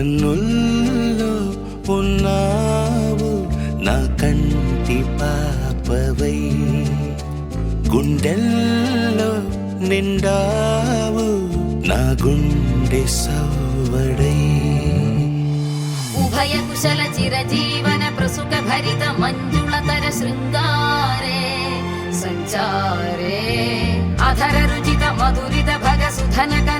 కన్నుల్లో ఉన్నావు నా కంటి పాపవై, గుండెల్లో నిండావు నా గుండె సవ్వడై. ఉభయ కుశల చిరజీవన ప్రసుక భరిత మంజుళతర శృంగారే సంచారే, అధర రుచిత మధురిత భగ సుధనక